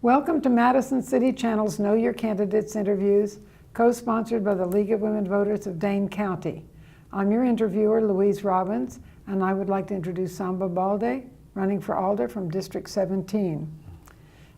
Welcome to Madison City Channel's Know Your Candidates interviews, co-sponsored by the League of Women Voters of Dane County. I'm your interviewer, Louise Robbins, and I would like to introduce Samba Baldeh, running for Alder from District 17.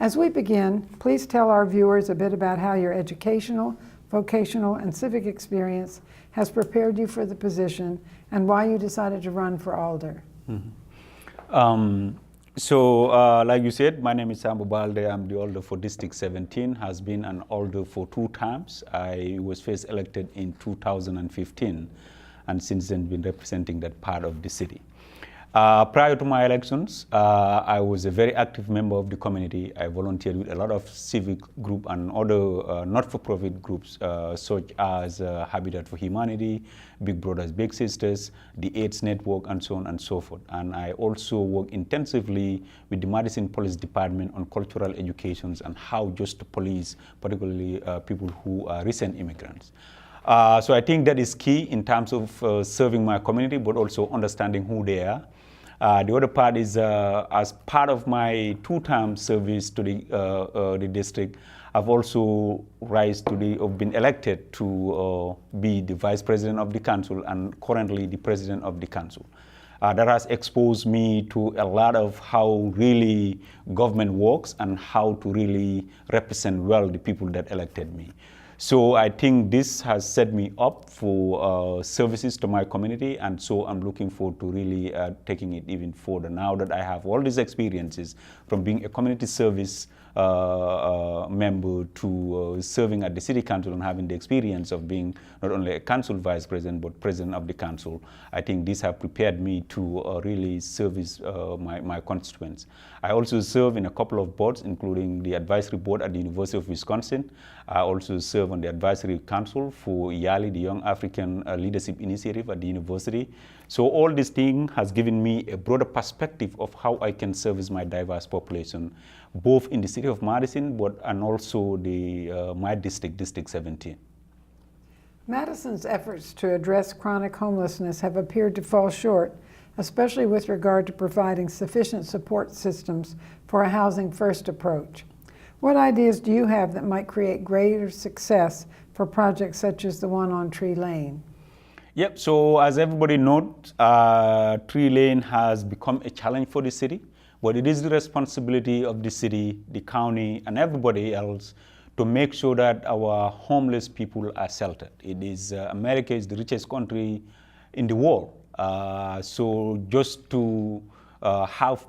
As we begin, please tell our viewers a bit about how your educational, vocational, and civic experience has prepared you for the position and why you decided to run for Alder. Like you said, my name is Samba Baldeh. I'm the Alder for District 17, has been an Alder for 2 times. I was first elected in 2015, and since then been representing that part of the city. Prior to my elections, I was a very active member of the community. I volunteered with a lot of civic group and other not-for-profit groups, such as Habitat for Humanity, Big Brothers Big Sisters, the AIDS Network, and so on and so forth. And I also work intensively with the Madison Police Department on cultural educations and how just to police, particularly people who are recent immigrants. So I think that is key in terms of serving my community, but also understanding who they are. The other part is, as part of my 2-term service to the district, I've also been elected to be the vice president of the council and currently the president of the council. That has exposed me to a lot of how really government works and how to really represent well the people that elected me. So I think this has set me up for services to my community, and so I'm looking forward to really taking it even further now that I have all these experiences from being a community service member to serving at the city council and having the experience of being not only a council vice president but president of the council. I think these have prepared me to really service my constituents. I also serve in a couple of boards, including the advisory board at the University of Wisconsin. I also serve on the advisory council for YALI, the Young African Leadership Initiative at the university. So all this thing has given me a broader perspective of how I can service my diverse population, both in the city of Madison, and also my district, District 17. Madison's efforts to address chronic homelessness have appeared to fall short, especially with regard to providing sufficient support systems for a housing-first approach. What ideas do you have that might create greater success for projects such as the one on Tree Lane? Yep, so as everybody knows, Tree Lane has become a challenge for the city, but it is the responsibility of the city, the county, and everybody else to make sure that our homeless people are sheltered. America is the richest country in the world. So just to have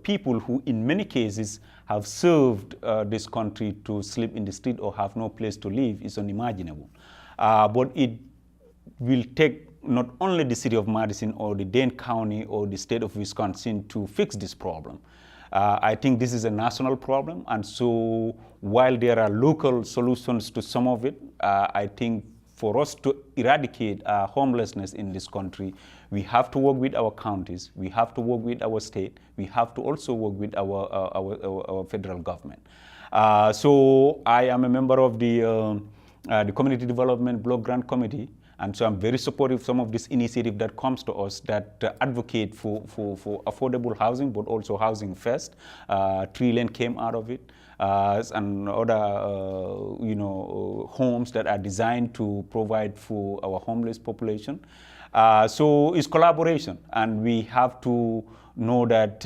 people who in many cases have served this country to sleep in the street or have no place to live is unimaginable. But it will take not only the city of Madison or the Dane County or the state of Wisconsin to fix this problem. I think this is a national problem, and so while there are local solutions to some of it, I think for us to eradicate homelessness in this country, we have to work with our counties, we have to work with our state, we have to also work with our federal government. So I am a member of the Community Development Block Grant Committee, and so I'm very supportive of some of this initiative that comes to us that advocate for affordable housing, but also housing first. Tree Lane came out of it. And other homes that are designed to provide for our homeless population. So it's collaboration, and we have to know that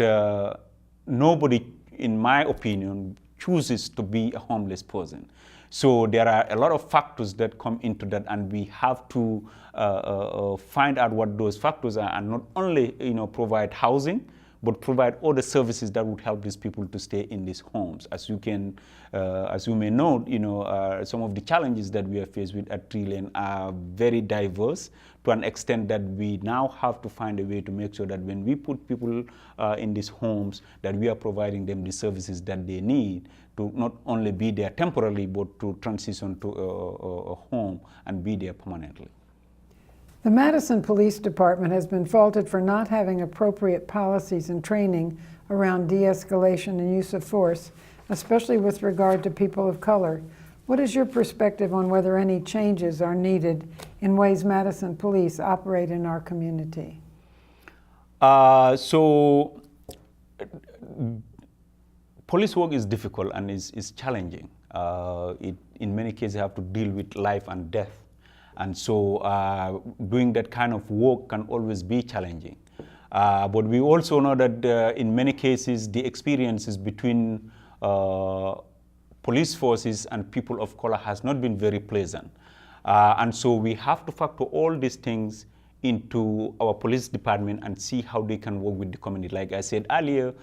nobody, in my opinion, chooses to be a homeless person. So there are a lot of factors that come into that, and we have to find out what those factors are, and not only provide housing, but provide all the services that would help these people to stay in these homes. As you may know, some of the challenges that we are faced with at Tree Lane are very diverse to an extent that we now have to find a way to make sure that when we put people in these homes, that we are providing them the services that they need to not only be there temporarily, but to transition to a home and be there permanently. The Madison Police Department has been faulted for not having appropriate policies and training around de-escalation and use of force, especially with regard to people of color. What is your perspective on whether any changes are needed in ways Madison Police operate in our community? police work is difficult and is challenging. In many cases, you have to deal with life and death. And so doing that kind of work can always be challenging. But we also know that in many cases, the experiences between police forces and people of color has not been very pleasant. And so we have to factor all these things into our police department and see how they can work with the community. Like I said earlier,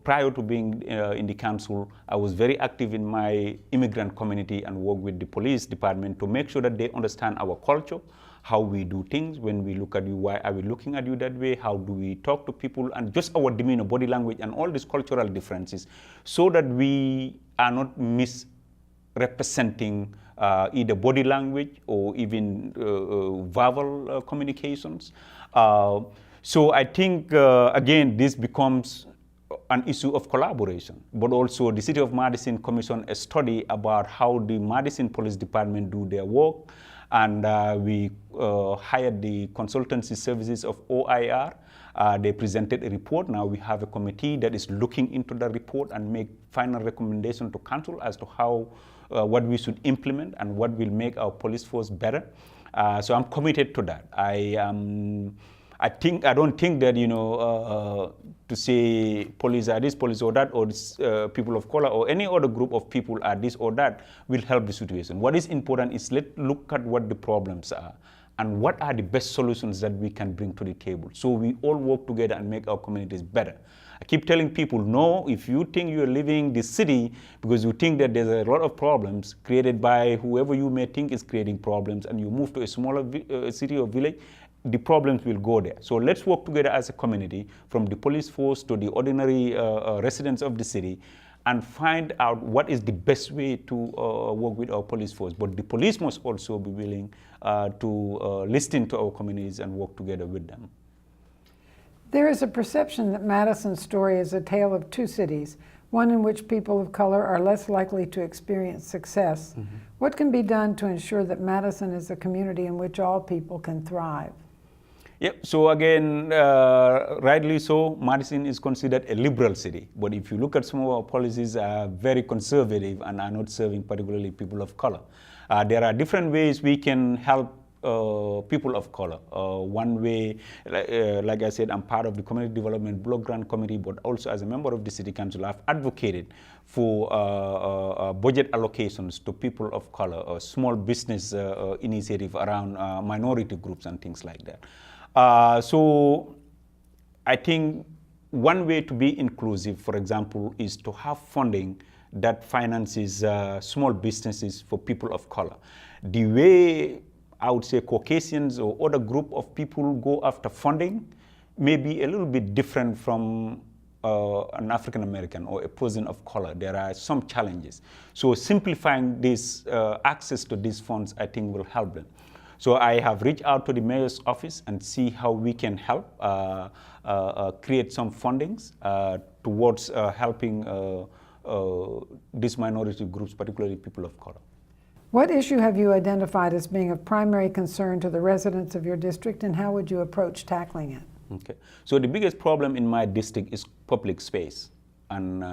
prior to being in the council, I was very active in my immigrant community and work with the police department to make sure that they understand our culture, how we do things. When we look at you, why are we looking at you that way? How do we talk to people? And just our demeanor, body language, and all these cultural differences, so that we are not misrepresenting either body language or even verbal communications. So I think, again, this becomes an issue of collaboration, but also the City of Madison commissioned a study about how the Madison Police Department do their work, and we hired the consultancy services of OIR. They presented a report. Now we have a committee that is looking into the report and make final recommendation to council as to how what we should implement and what will make our police force better. So I'm committed to that. I don't think that to say police are this, police or that, or this, people of color or any other group of people are this or that will help the situation. What is important is let's look at what the problems are and what are the best solutions that we can bring to the table, so we all work together and make our communities better. I keep telling people, no, if you think you're leaving the city because you think that there's a lot of problems created by whoever you may think is creating problems, and you move to a smaller city or village, the problems will go there. So let's work together as a community, from the police force to the ordinary residents of the city, and find out what is the best way to work with our police force. But the police must also be willing to listen to our communities and work together with them. There is a perception that Madison's story is a tale of two cities, one in which people of color are less likely to experience success. Mm-hmm. What can be done to ensure that Madison is a community in which all people can thrive? Yep. So again, rightly so, Madison is considered a liberal city. But if you look at some of our policies, are very conservative and are not serving particularly people of color. There are different ways we can help people of color. One way, like I said, I'm part of the Community Development Block Grant Committee, but also as a member of the City Council, I've advocated for budget allocations to people of color, a small business initiative around minority groups and things like that. So I think one way to be inclusive, for example, is to have funding that finances small businesses for people of color. The way I would say Caucasians or other group of people go after funding may be a little bit different from an African American or a person of color. There are some challenges. So simplifying this access to these funds, I think, will help them. So I have reached out to the mayor's office and see how we can help create some fundings towards helping these minority groups, particularly people of color. What issue have you identified as being of primary concern to the residents of your district, and how would you approach tackling it? Okay. So the biggest problem in my district is public space and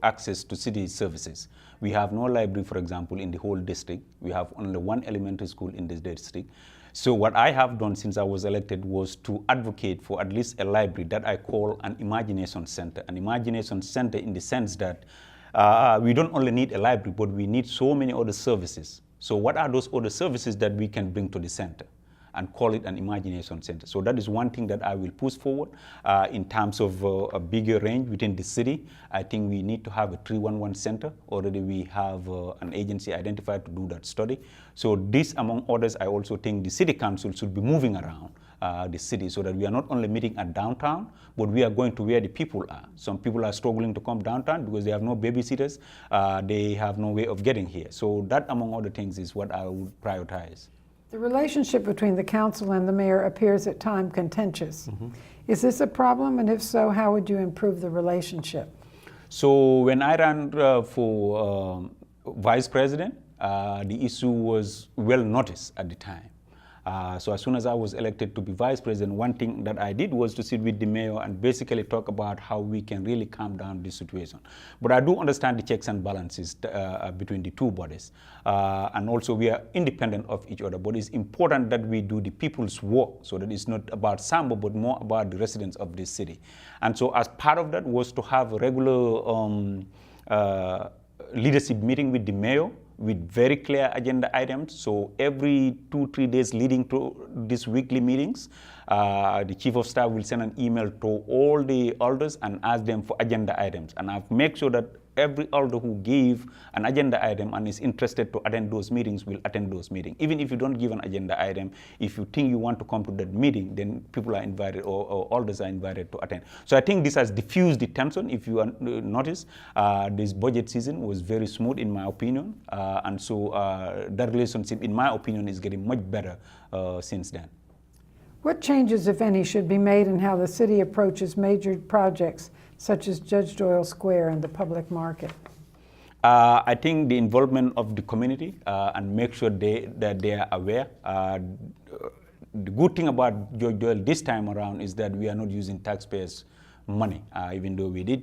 access to city services. We have no library, for example, in the whole district. We have only one elementary school in this district. So what I have done since I was elected was to advocate for at least a library that I call an imagination center. An imagination center in the sense that we don't only need a library, but we need so many other services. So what are those other services that we can bring to the center and call it an imagination center? So that is one thing that I will push forward in terms of a bigger range within the city. I think we need to have a 311 center. Already we have an agency identified to do that study. So this, among others, I also think the city council should be moving around the city, so that we are not only meeting at downtown, but we are going to where the people are. Some people are struggling to come downtown because they have no babysitters. They have no way of getting here. So that, among other things, is what I would prioritize. The relationship between the council and the mayor appears at times contentious. Mm-hmm. Is this a problem? And if so, how would you improve the relationship? So when I ran for vice president, the issue was well noticed at the time. So as soon as I was elected to be vice president, one thing that I did was to sit with the mayor and basically talk about how we can really calm down this situation. But I do understand the checks and balances between the two bodies. And also we are independent of each other, but it's important that we do the people's work so that it's not about Samba, but more about the residents of this city. And so as part of that was to have a regular leadership meeting with the mayor with very clear agenda items. So every 2-3 days leading to these weekly meetings, the chief of staff will send an email to all the elders and ask them for agenda items. And I've made sure that every elder who gave an agenda item and is interested to attend those meetings will attend those meetings. Even if you don't give an agenda item, if you think you want to come to that meeting, then people are invited or elders are invited to attend. So I think this has diffused the tension. If you notice, this budget season was very smooth in my opinion. And so that relationship, in my opinion, is getting much better since then. What changes, if any, should be made in how the city approaches major projects such as Judge Doyle Square and the public market? I think the involvement of the community and make sure that they are aware. The good thing about Judge Doyle this time around is that we are not using taxpayers' money, even though we did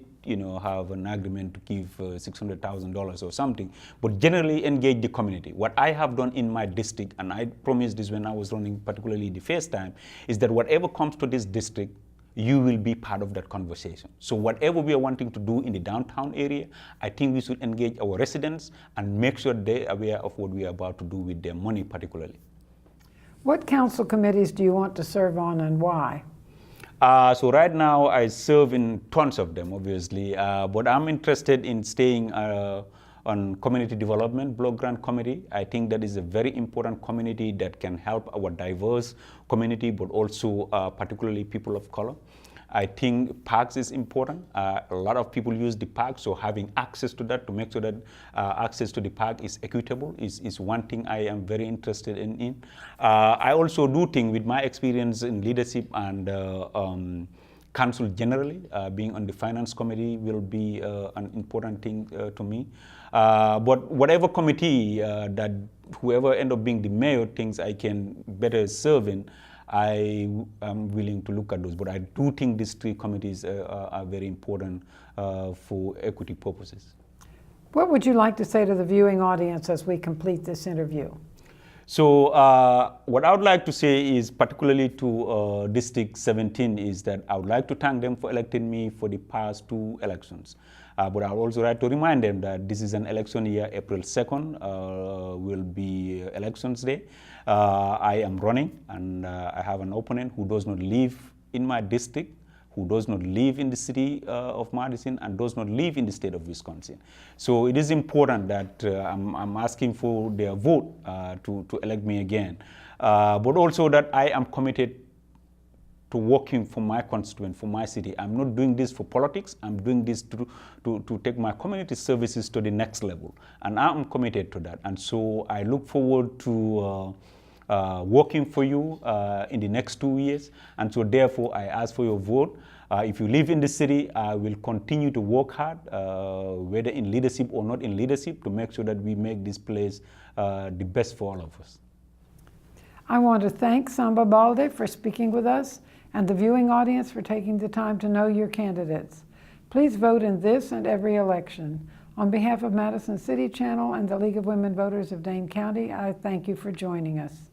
have an agreement to give $600,000 or something, but generally engage the community. What I have done in my district, and I promised this when I was running particularly the first time, is that whatever comes to this district, you will be part of that conversation. So whatever we are wanting to do in the downtown area, I think we should engage our residents and make sure they're aware of what we are about to do with their money particularly. What council committees do you want to serve on and why? So right now I serve in tons of them, obviously, but I'm interested in staying on community development block grant committee. I think that is a very important community that can help our diverse community, but also particularly people of color. I think parks is important. A lot of people use the park, so having access to that to make sure that access to the park is equitable is one thing I am very interested in. I also do think with my experience in leadership and council generally, being on the finance committee will be an important thing to me. But whatever committee that whoever end up being the mayor thinks I can better serve in, I am willing to look at those. But I do think these three committees are very important for equity purposes. What would you like to say to the viewing audience as we complete this interview? So what I would like to say is particularly to District 17 is that I would like to thank them for electing me for the past 2 elections. But I would also like to remind them that this is an election year. April 2nd will be Elections Day. I am running and I have an opponent who does not live in my district, who does not live in the city of Madison and does not live in the state of Wisconsin. So it is important that I'm asking for their vote to elect me again, but also that I am committed to working for my constituent, for my city. I'm not doing this for politics. I'm doing this to take my community services to the next level. And I'm committed to that. And so I look forward to working for you in the next 2 years. And so therefore, I ask for your vote. If you live in the city, I will continue to work hard, whether in leadership or not in leadership, to make sure that we make this place the best for all of us. I want to thank Samba Baldeh for speaking with us and the viewing audience for taking the time to know your candidates. Please vote in this and every election. On behalf of Madison City Channel and the League of Women Voters of Dane County, I thank you for joining us.